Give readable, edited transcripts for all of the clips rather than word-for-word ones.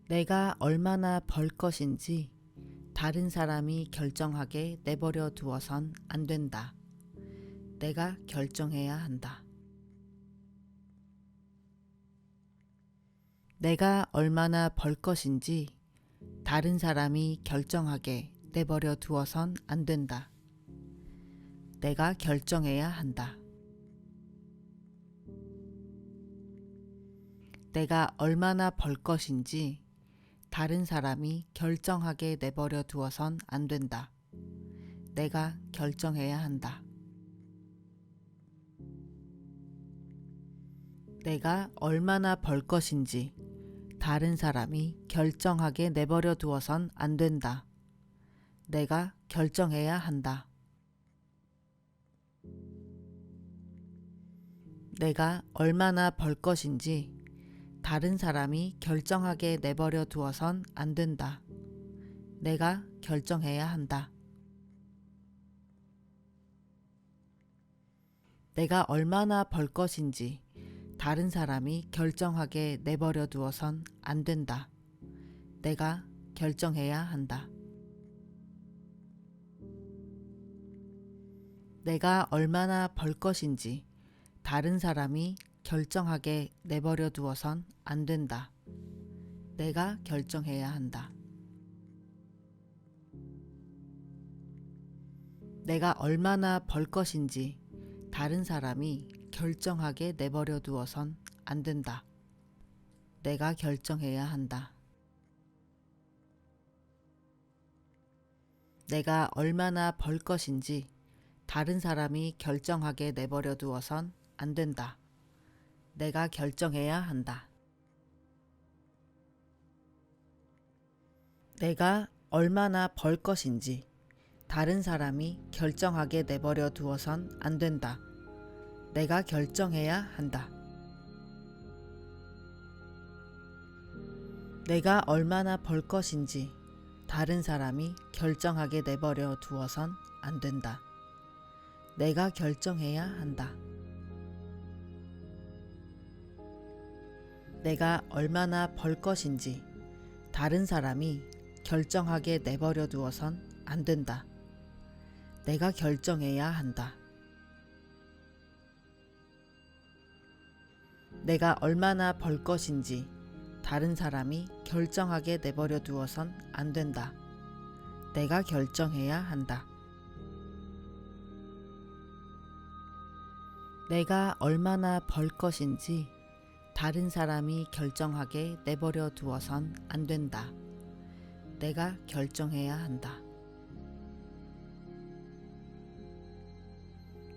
내가 얼마나 벌 것인지 다른 사람이 결정하게 내버려 두어선 안 된다. 내가 결정해야 한다. 내가 얼마나 벌 것인지 다른 사람이 결정하게 내버려 두어선 안 된다. 내가 결정해야 한다. 내가 얼마나 벌 것인지 다른 사람이 결정하게 내버려 두어선 안 된다. 내가 결정해야 한다. 내가 얼마나 벌 것인지 다른 사람이 결정하게 내버려 두어선 안 된다. 내가 결정해야 한다. 내가 얼마나 벌 것인지 다른 사람이 결정하게 내버려 두어선 안 된다. 내가 결정해야 한다. 내가 얼마나 벌 것인지 다른 사람이 결정하게 내버려 두어선 안 된다. 내가 결정해야 한다. 내가 얼마나 벌 것인지 다른 사람이 결정하게 내버려 두어선 안 된다. 내가 결정해야 한다. 내가 얼마나 벌 것인지 다른 사람이 결정하게 내버려 두어선 안 된다. 내가 결정해야 한다. 내가 얼마나 벌 것인지 다른 사람이 결정하게 내버려 두어선 안 된다. 내가 결정해야 한다. 내가 얼마나 벌 것인지 다른 사람이 결정하게 내버려 두어선 안 된다. 내가 결정해야 한다. 내가 얼마나 벌 것인지 다른 사람이 결정하게 내버려 두어선 안 된다. 내가 결정해야 한다. 내가 얼마나 벌 것인지 다른 사람이 결정하게 내버려 두어선 안 된다. 내가 결정해야 한다. 내가 얼마나 벌 것인지 다른 사람이 결정하게 내버려 두어선 안 된다. 내가 결정해야 한다. 내가 얼마나 벌 것인지 다른 사람이 결정하게 내버려 두어선 안 된다. 내가 결정해야 한다.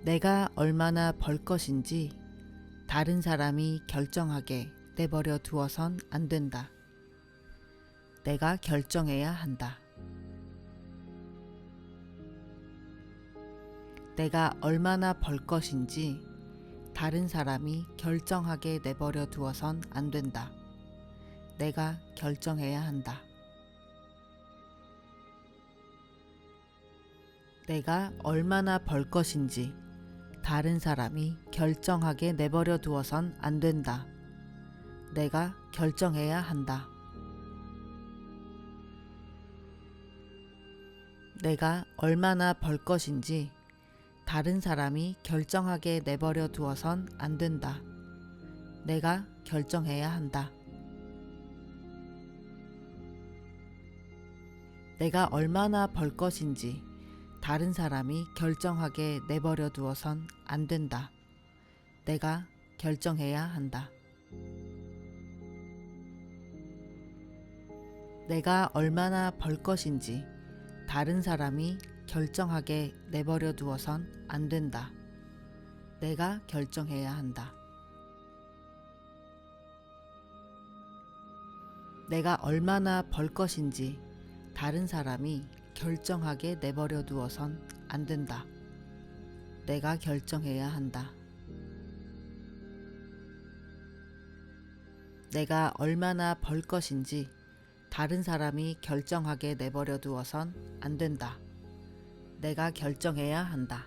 내가 얼마나 벌 것인지 다른 사람이 결정하게 내버려 두어선 안 된다. 내가 결정해야 한다. 내가 얼마나 벌 것인지 다른 사람이 결정하게 내버려 두어선 안 된다. 내가 결정해야 한다. 내가 얼마나 벌 것인지 다른 사람이 결정하게 내버려 두어선 안 된다. 내가 결정해야 한다. 내가 얼마나 벌 것인지 다른 사람이 결정하게 내버려 두어선 안 된다. 내가 결정해야 한다. 내가 얼마나 벌 것인지 다른 사람이 결정하게 내버려 두어선 안 된다. 내가 결정해야 한다. 내가 얼마나 벌 것인지 다른 사람이 결정하게 내버려 두어선 안 된다. 내가 결정해야 한다. 내가 얼마나 벌 것인지 다른 사람이 결정하게 내버려 두어선 안 된다. 내가 결정해야 한다. 내가 얼마나 벌 것인지 다른 사람이 결정하게 내버려 두어선 안 된다. 내가 결정해야 한다.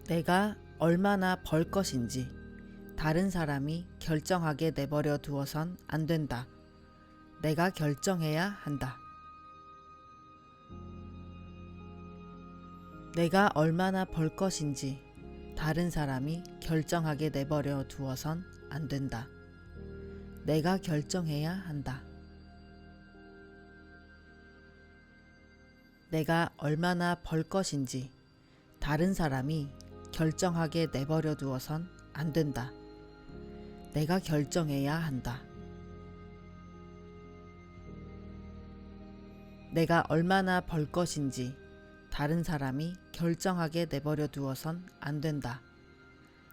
내가 얼마나 벌 것인지 다른 사람이 결정하게 내버려 두어선 안 된다. 내가 결정해야 한다. 내가 얼마나 벌 것인지 다른 사람이 결정하게 내버려 두어선 안 된다. 내가 결정해야 한다. 내가 얼마나 벌 것인지 다른 사람이 결정하게 내버려 두어선 안 된다. 내가 결정해야 한다. 내가 얼마나 벌 것인지 다른 사람이 결정하게 내버려 두어선 안 된다.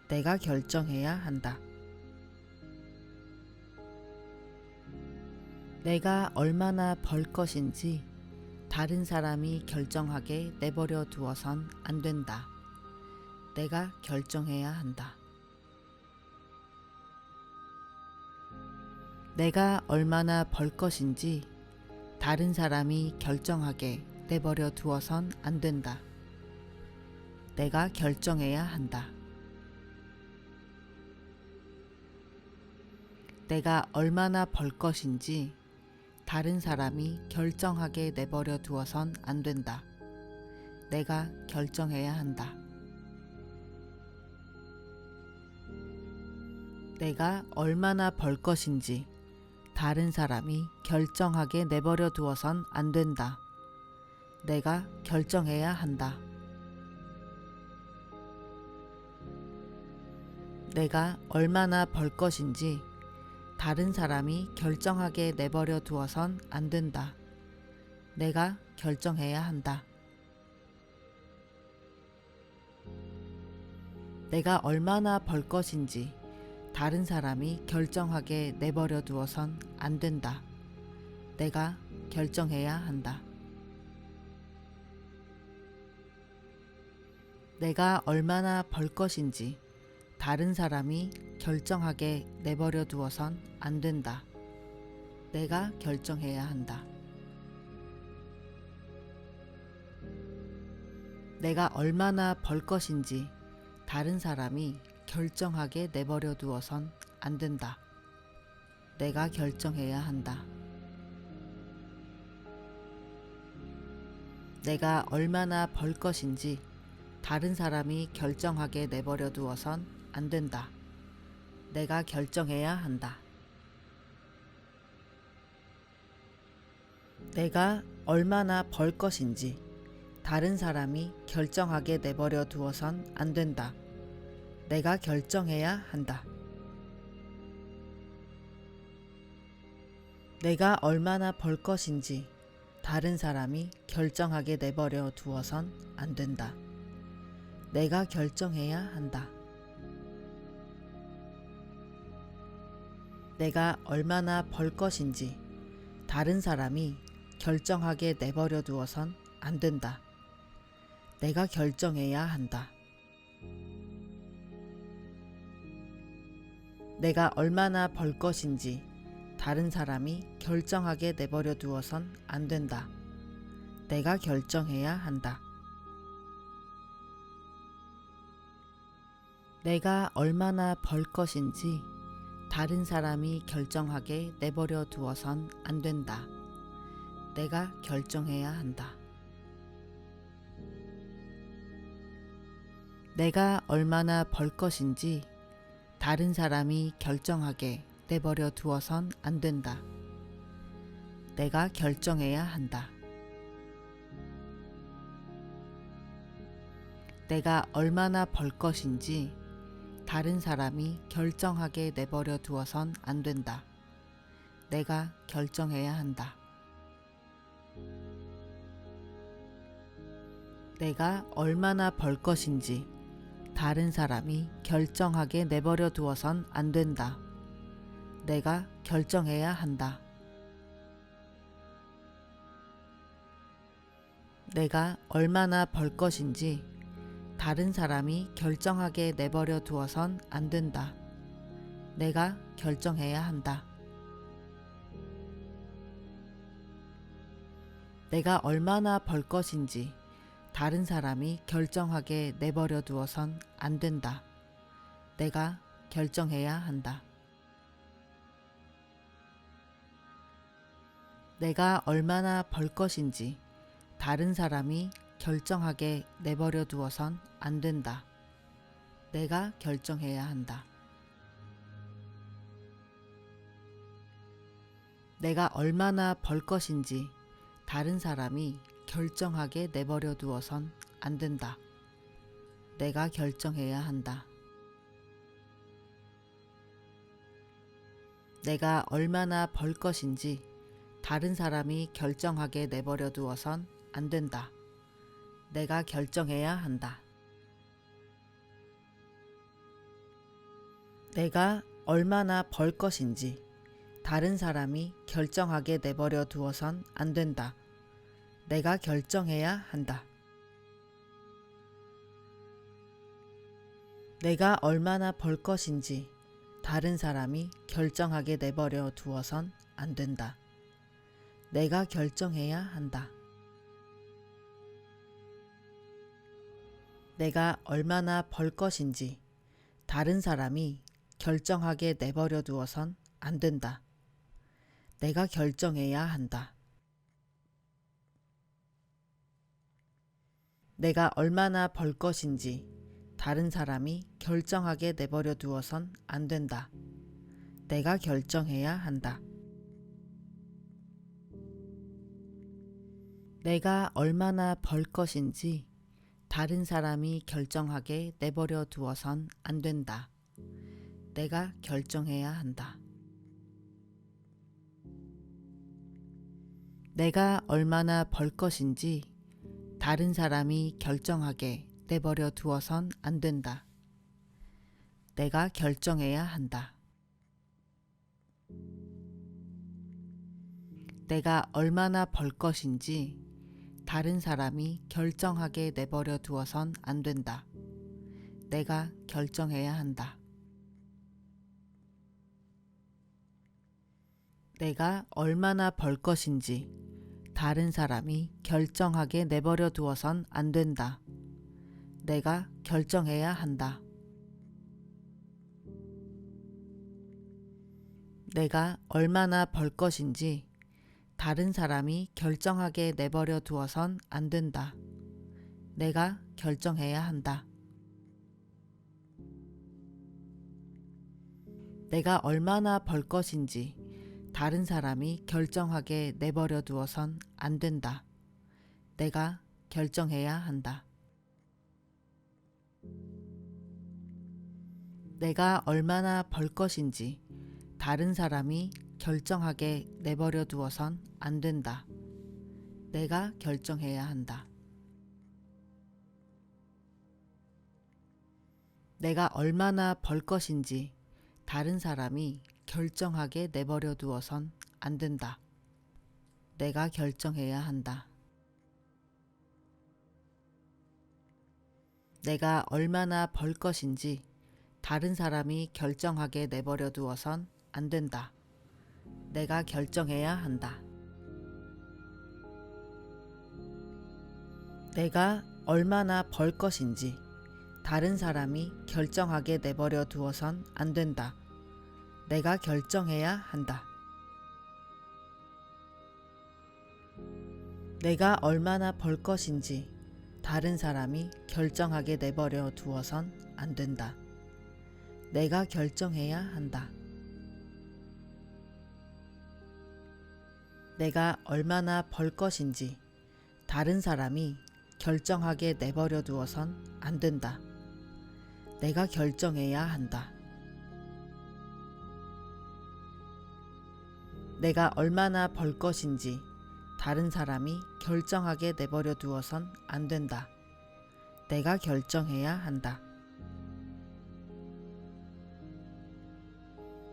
내가 결정해야 한다. 내가 얼마나 벌 것인지 다른 사람이 결정하게 내버려 두어선 안 된다. 내가 결정해야 한다. 내가 얼마나 벌 것인지 다른 사람이 결정하게 내버려 두어선 안 된다. 내가 결정해야 한다. 내가 얼마나 벌 것인지 다른 사람이 결정하게 내버려 두어선 안 된다. 내가 결정해야 한다. 내가 얼마나 벌 것인지 다른 사람이 결정하게 내버려 두어선 안 된다. 내가 결정해야 한다. 내가 얼마나 벌 것인지 다른 사람이 결정하게 내버려 두어선 안 된다. 내가 결정해야 한다. 내가 얼마나 벌 것인지 다른 사람이 결정하게 내버려 두어선 안 된다. 내가 결정해야 한다. 내가 얼마나 벌 것인지 다른 사람이 결정하게 내버려 두어선 안 된다. 내가 결정해야 한다. 내가 얼마나 벌 것인지 다른 사람이 결정하게 내버려 두어선 안 된다. 내가 결정해야 한다. 내가 얼마나 벌 것인지 다른 사람이 결정하게 내버려 두어선 안 된다. 내가 결정해야 한다. 내가 얼마나 벌 것인지 다른 사람이 결정하게 내버려 두어선 안 된다. 내가 결정해야 한다. 내가 얼마나 벌 것인지 다른 사람이 결정하게 내버려 두어선 안 된다. 내가 결정해야 한다. 내가 얼마나 벌 것인지 다른 사람이 결정하게 내버려 두어선 안 된다. 내가 결정해야 한다. 내가 얼마나 벌 것인지 다른 사람이 결정하게 내버려 두어선 안 된다. 내가 결정해야 한다. 내가 얼마나 벌 것인지 다른 사람이 결정하게 내버려 두어선 안 된다. 내가 결정해야 한다. 내가 얼마나 벌 것인지 다른 사람이 결정하게 내버려 두어선 안 된다. 내가 결정해야 한다. 내가 얼마나 벌 것인지 다른 사람이 결정하게 내버려 두어선 안 된다. 내가 결정해야 한다. 내가 얼마나 벌 것인지 다른 사람이 결정하게 내버려 두어선 안 된다. 내가 결정해야 한다. 내가 얼마나 벌 것인지 다른 사람이 결정하게 내버려 두어선 안 된다. 내가 결정해야 한다. 내가 얼마나 벌 것인지 다른 사람이 결정하게 내버려 두어선 안 된다. 내가 결정해야 한다. 내가 얼마나 벌 것인지 다른 사람이 결정하게 내버려 두어선 안 된다. 내가 결정해야 한다. 내가 얼마나 벌 것인지 다른 사람이 결정하게 내버려 두어선 안 된다. 내가 결정해야 한다. 내가 얼마나 벌 것인지 다른 사람이 결정하게 내버려 두어선 안 된다. 내가 결정해야 한다. 내가 얼마나 벌 것인지 다른 사람이 결정하게 내버려 두어선 안 된다. 내가 결정해야 한다. 내가 얼마나 벌 것인지 다른 사람이 결정하게 내버려 두어선 안 된다. 내가 결정해야 한다. 내가 얼마나 벌 것인지 다른 사람이 결정하게 내버려 두어선 안 된다. 내가 결정해야 한다. 내가 얼마나 벌 것인지 다른 사람이 결정하게 내버려 두어선 안 된다. 내가 결정해야 한다. 내가 얼마나 벌 것인지 다른 사람이 결정하게 내버려 두어선 안 된다. 내가 결정해야 한다. 내가 얼마나 벌 것인지 다른 사람이 결정하게 내버려 두어선 안 된다. 내가 결정해야 한다. 내가 얼마나 벌 것인지 다른 사람이 결정하게 내버려 두어선 안 된다. 내가 결정해야 한다. 내가 얼마나 벌 것인지 다른 사람이 결정하게 내버려 두어선 안 된다. 내가 결정해야 한다. 내가 얼마나 벌 것인지 다른 사람이 결정하게 내버려 두어선 안 된다. 내가 결정해야 한다. 내가 얼마나 벌 것인지 다른 사람이 결정하게 내버려 두어선 안 된다. 내가 결정해야 한다. 내가 얼마나 벌 것인지 다른 사람이 결정하게 내버려 두어선 안 된다. 내가 결정해야 한다. 내가 얼마나 벌 것인지 다른 사람이 결정하게 내버려 두어선 안 된다. 내가 결정해야 한다. 내가 얼마나 벌 것인지 다른 사람이 결정하게 내버려 두어선 안 된다. 내가 결정해야 한다. 내가 얼마나 벌 것인지 다른 사람이 결정하게 내버려 두어선 안 된다. 내가 결정해야 한다. 내가 얼마나 벌 것인지 다른 사람이 결정하게 내버려 두어선 안 된다. 내가 결정해야 한다. 내가 얼마나 벌 것인지 다른 사람이 결정하게 내버려 두어선 안 된다. 내가 결정해야 한다. 내가 얼마나 벌 것인지 다른 사람이 결정하게 내버려 두어선 안 된다. 내가 결정해야 한다.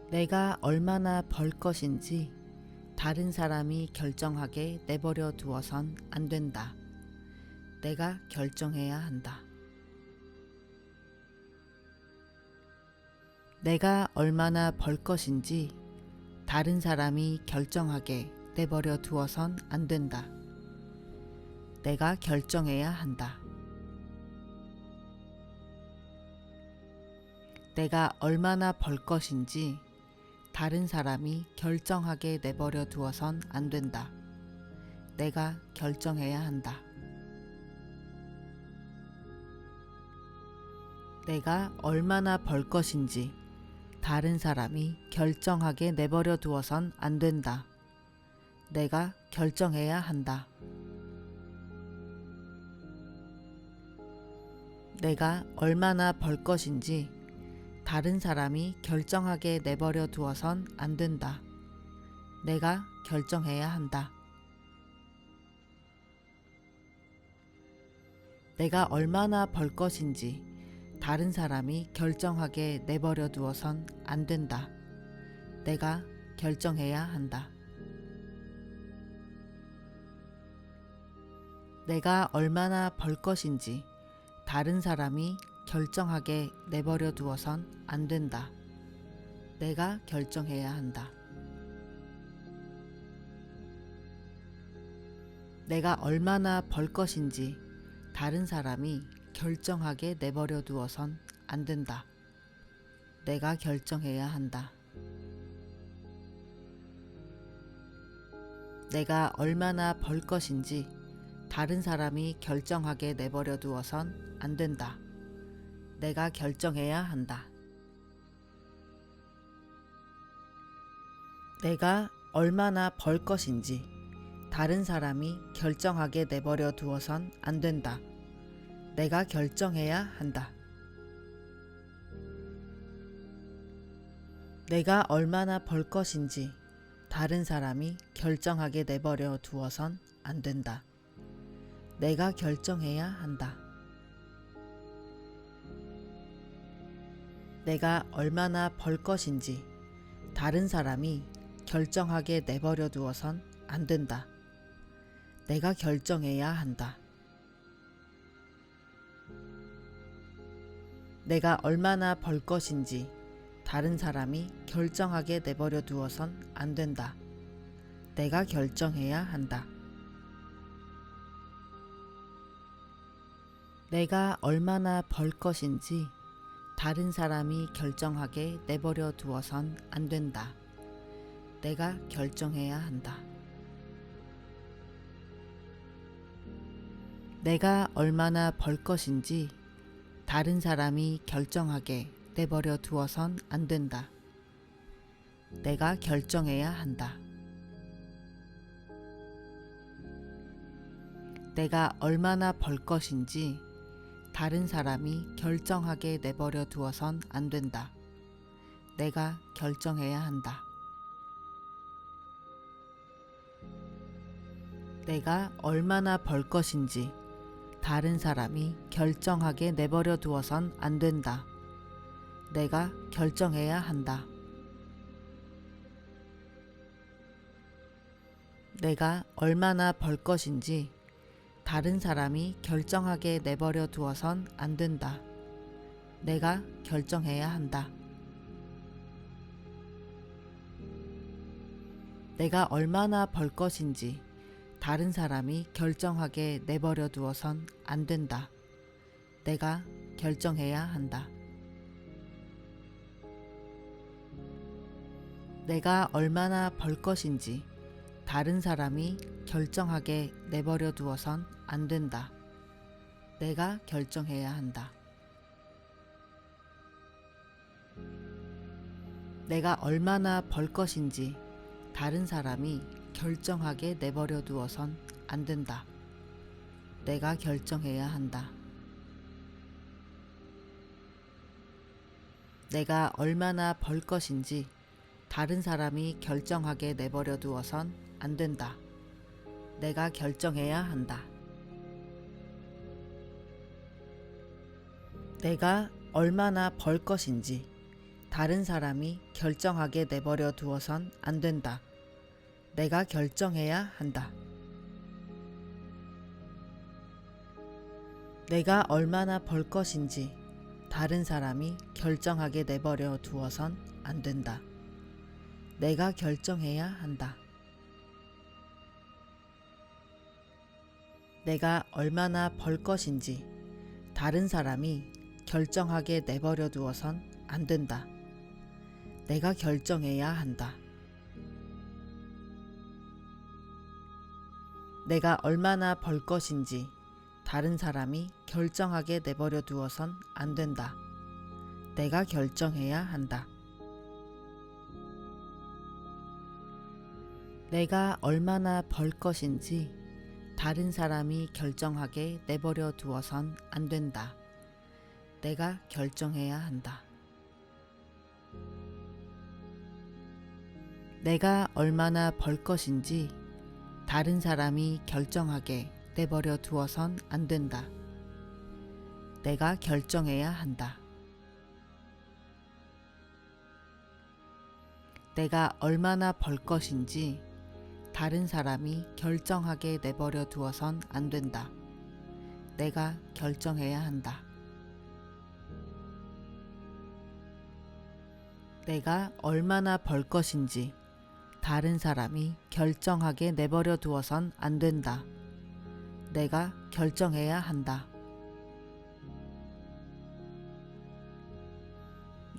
내가 얼마나 벌 것인지 다른 사람이 결정하게 내버려 두어선 안 된다. 내가 결정해야 한다. 내가 얼마나 벌 것인지 다른 사람이 결정하게 내버려 두어선 안 된다. 내가 결정해야 한다. 내가 얼마나 벌 것인지 다른 사람이 결정하게 내버려 두어선 안 된다. 내가 결정해야 한다. 내가 얼마나 벌 것인지 다른 사람이 결정하게 내버려 두어선 안 된다. 내가 결정해야 한다. 내가 얼마나 벌 것인지 다른 사람이 결정하게 내버려 두어선 안 된다. 내가 결정해야 한다. 내가 얼마나 벌 것인지 다른 사람이 결정하게 내버려 두어선 안 된다. 내가 결정해야 한다. 내가 얼마나 벌 것인지 다른 사람이 결정하게 내버려 두어선 안 된다. 내가 결정해야 한다. 내가 얼마나 벌 것인지 다른 사람이 결정하게 내버려 두어선 안 된다. 내가 결정해야 한다. 내가 얼마나 벌 것인지 다른 사람이 결정하게 내버려 두어선 안 된다. 내가 결정해야 한다. 내가 얼마나 벌 것인지 다른 사람이 결정하게 내버려 두어선 안 된다. 내가 결정해야 한다. 내가 얼마나 벌 것인지 다른 사람이 결정하게 내버려 두어선 안 된다. 내가 결정해야 한다. 내가 얼마나 벌 것인지 다른 사람이 결정하게 내버려 두어선 안 된다. 내가 결정해야 한다. 내가 얼마나 벌 것인지 다른 사람이 결정하게 내버려 두어선 안 된다. 내가 결정해야 한다. 내가 얼마나 벌 것인지 다른 사람이 결정하게 내버려 두어선 안 된다. 내가 결정해야 한다. 내가 얼마나 벌 것인지 다른 사람이 결정하게 내버려 두어선 안 된다. 내가 결정해야 한다. 내가 얼마나 벌 것인지 다른 사람이 결정하게 내버려 두어선 안 된다. 내가 결정해야 한다. 내가 얼마나 벌 것인지 다른 사람이 결정하게 내버려 두어선 안 된다. 내가 결정해야 한다. 내가 얼마나 벌 것인지 다른 사람이 결정하게 내버려 두어선 안 된다. 내가 결정해야 한다. 내가 얼마나 벌 것인지 다른 사람이 결정하게 내버려 두어선 안 된다. 내가 결정해야 한다. 내가 얼마나 벌 것인지 다른 사람이 결정하게 내버려 두어선 안 된다. 내가 결정해야 한다. 내가 얼마나 벌 것인지 다른 사람이 결정하게 내버려 두어선 안 된다. 내가 결정해야 한다. 내가 얼마나 벌 것인지 다른 사람이 결정하게 내버려 두어선 안 된다. 내가 결정해야 한다. 내가 얼마나 벌 것인지 다른 사람이 결정하게 내버려 두어선 안 된다. 내가 결정해야 한다. 내가 얼마나 벌 것인지 다른 사람이 결정하게 내버려 두어선 안 된다. 내가 결정해야 한다. 내가 얼마나 벌 것인지 다른 사람이 결정하게 내버려 두어선 안 된다. 내가 결정해야 한다. 내가 얼마나 벌 것인지 다른 사람이 결정하게 내버려 두어선 안 된다. 내가 결정해야 한다. 내가 얼마나 벌 것인지 다른 사람이 결정하게 내버려 두어선 안 된다. 내가 결정해야 한다. 내가 얼마나 벌 것인지 다른 사람이 결정하게 내버려 두어선 안 된다. 내가 결정해야 한다. 내가 얼마나 벌 것인지 다른 사람이 결정하게 내버려 두어선 안 된다. 내가 결정해야 한다. 내가 얼마나 벌 것인지 다른 사람이 결정하게 내버려 두어선 안 된다. 내가 결정해야 한다.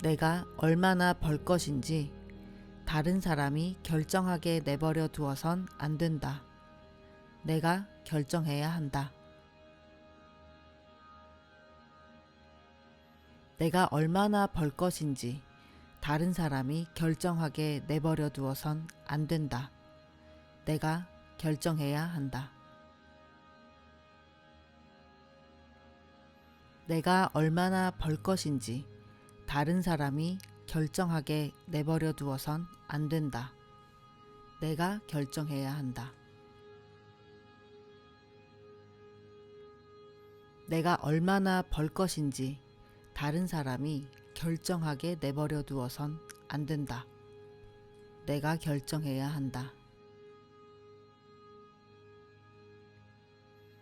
내가 얼마나 벌 것인지 다른 사람이 결정하게 내버려 두어선 안 된다. 내가 결정해야 한다. 내가 얼마나 벌 것인지 다른 사람이 결정하게 내버려 두어선 안 된다. 내가 결정해야 한다. 내가 얼마나 벌 것인지 다른 사람이 결정하게 내버려 두어선 안 된다. 내가 결정해야 한다. 내가 얼마나 벌 것인지 다른 사람이 결정하게 내버려 두어선 안 된다. 내가 결정해야 한다.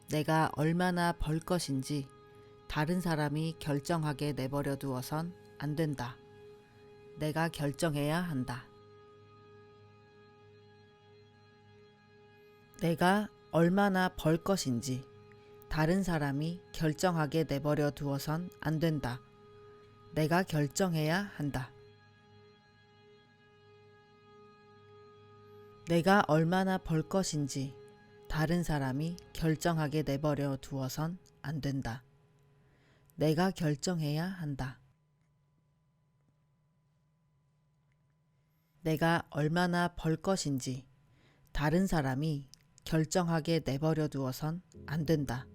내가 얼마나 벌 것인지 다른 사람이 결정하게 내버려 두어선 안 된다. 내가 결정해야 한다. 내가 얼마나 벌 것인지 다른 사람이 결정하게 내버려 두어선 안 된다. 내가 결정해야 한다. 내가 얼마나 벌 것인지 다른 사람이 결정하게 내버려 두어선 안 된다. 내가 결정해야 한다. 내가 얼마나 벌 것인지 다른 사람이 결정하게 내버려 두어선 안 된다.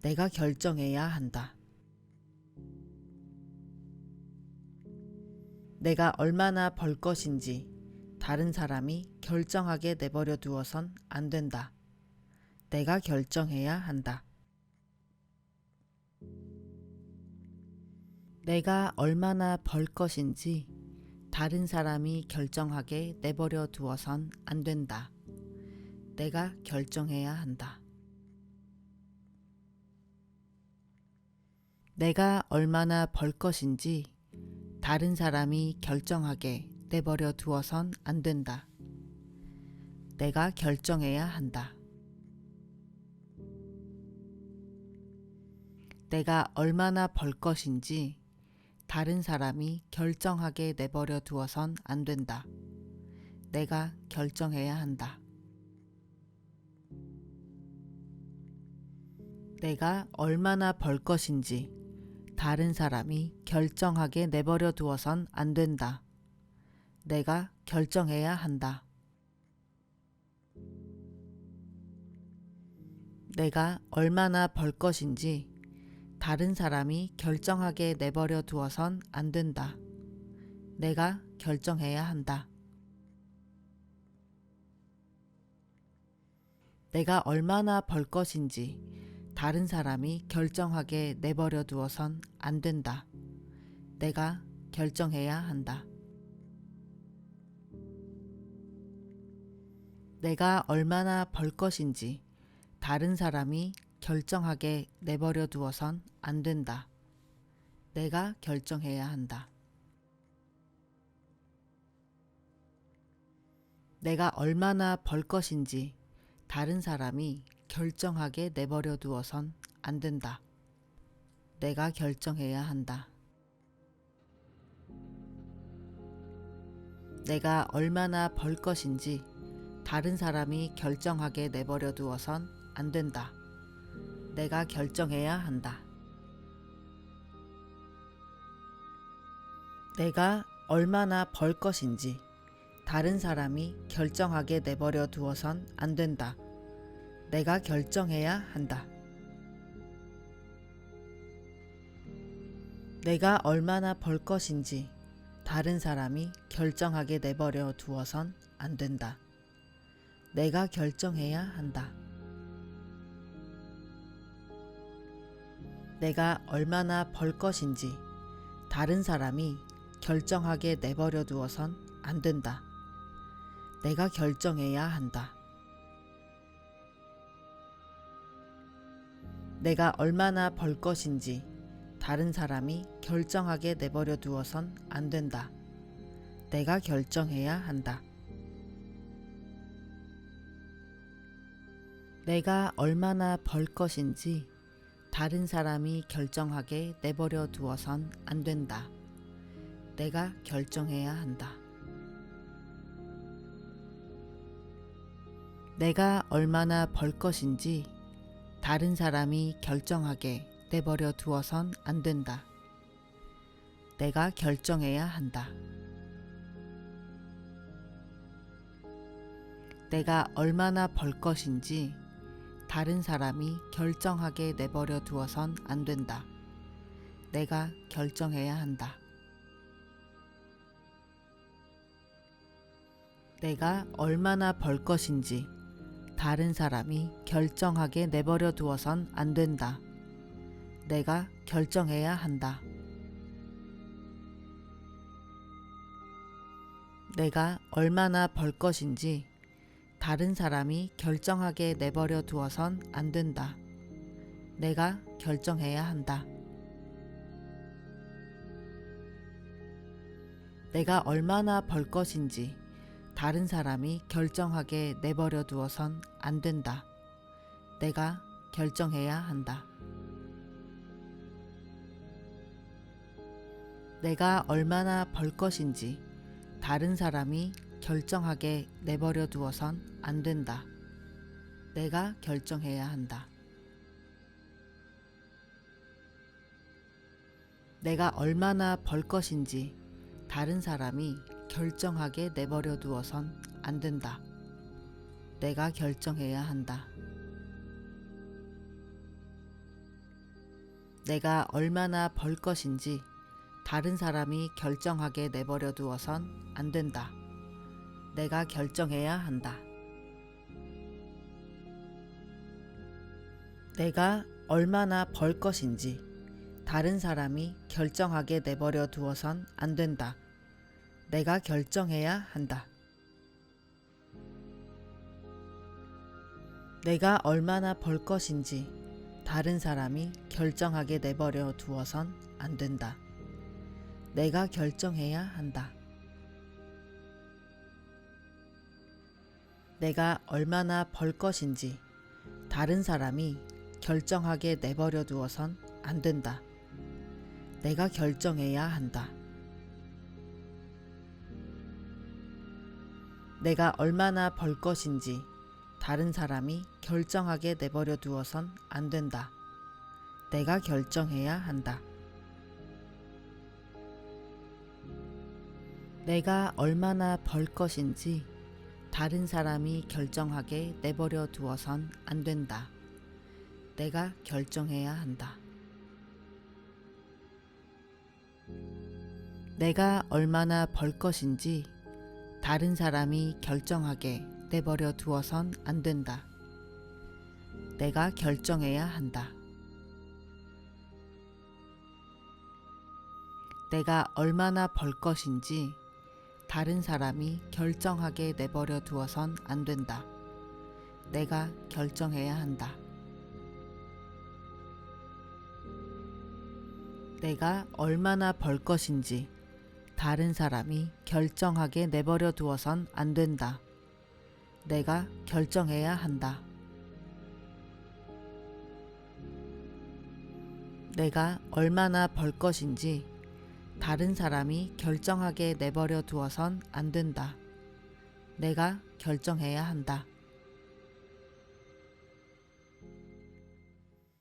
내가 결정해야 한다. 내가 얼마나 벌 것인지 다른 사람이 결정하게 내버려 두어선 안 된다. 내가 결정해야 한다. 내가 얼마나 벌 것인지 다른 사람이 결정하게 내버려 두어선 안 된다. 내가 결정해야 한다. 내가 얼마나 벌 것인지 다른 사람이 결정하게 내버려 두어선 안 된다. 내가 결정해야 한다. 내가 얼마나 벌 것인지 다른 사람이 결정하게 내버려 두어선 안 된다. 내가 결정해야 한다. 내가 얼마나 벌 것인지 다른 사람이 결정하게 내버려 두어선 안 된다. 내가 결정해야 한다. 내가 얼마나 벌 것인지 다른 사람이 결정하게 내버려 두어선 안 된다. 내가 결정해야 한다. 내가 얼마나 벌 것인지 다른 사람이 결정하게 내버려 두어선 안 된다. 내가 결정해야 한다. 내가 얼마나 벌 것인지 다른 사람이 결정하게 내버려 두어선 안 된다. 내가 결정해야 한다. 내가 얼마나 벌 것인지 다른 사람이 결정하게 내버려 두어선 안 된다. 내가 결정해야 한다. 내가 얼마나 벌 것인지 다른 사람이 결정하게 내버려 두어선 안 된다. 내가 결정해야 한다. 내가 얼마나 벌 것인지 다른 사람이 결정하게 내버려 두어선 안 된다. 내가 결정해야 한다. 내가 얼마나 벌 것인지 다른 사람이 결정하게 내버려 두어선 안 된다. 내가 결정해야 한다. 내가 얼마나 벌 것인지 다른 사람이 결정하게 내버려 두어선 안 된다. 내가 결정해야 한다. 내가 얼마나 벌 것인지 다른 사람이 결정하게 내버려 두어선 안 된다. 내가 결정해야 한다. 내가 얼마나 벌 것인지 다른 사람이 결정하게 내버려 두어선 안 된다. 내가 결정해야 한다. 내가 얼마나 벌 것인지 다른 사람이 결정하게 내버려 두어선 안 된다. 내가 결정해야 한다. 내가 얼마나 벌 것인지 다른 사람이 결정하게 내버려 두어선 안 된다. 내가 결정해야 한다. 내가 얼마나 벌 것인지 다른 사람이 결정하게 내버려 두어선 안 된다. 내가 결정해야 한다. 내가 얼마나 벌 것인지 다른 사람이 결정하게 내버려 두어선 안 된다. 내가 결정해야 한다. 내가 얼마나 벌 것인지 다른 사람이 결정하게 내버려 두어선 안 된다. 내가 결정해야 한다. 내가 얼마나 벌 것인지 다른 사람이 결정하게 내버려 두어선 안 된다. 내가 결정해야 한다. 내가 얼마나 벌 것인지 다른 사람이 결정하게 내버려 두어선 안 된다. 내가 결정해야 한다. 내가 얼마나 벌 것인지 다른 사람이 결정하게 내버려 두어선 안 된다. 내가 결정해야 한다. 내가 얼마나 벌 것인지 다른 사람이 결정하게 내버려 두어선 안 된다. 내가 결정해야 한다. 내가 얼마나 벌 것인지 다른 사람이 결정하게 내버려 두어선 안 된다. 내가 결정해야 한다. 내가 얼마나 벌 것인지 다른 사람이 결정하게 내버려 두어선 안 된다. 내가 결정해야 한다. 내가 얼마나 벌 것인지 다른 사람이 결정하게 내버려 두어선 안 된다. 내가 결정해야 한다. 내가 얼마나 벌 것인지 다른 사람이 결정하게 내버려 두어선 안 된다. 내가 결정해야 한다. 내가 얼마나 벌 것인지 다른 사람이 결정하게 내버려 두어선 안 된다. 내가 결정해야 한다. 내가 얼마나 벌 것인지 다른 사람이 결정하게 내버려 두어선 안 된다. 내가 결정해야 한다. 내가 얼마나 벌 것인지 다른 사람이 결정하게 내버려 두어선 안 된다. 내가 결정해야 한다. 내가 얼마나 벌 것인지 다른 사람이 결정하게 내버려 두어선 안 된다. 내가 결정해야 한다.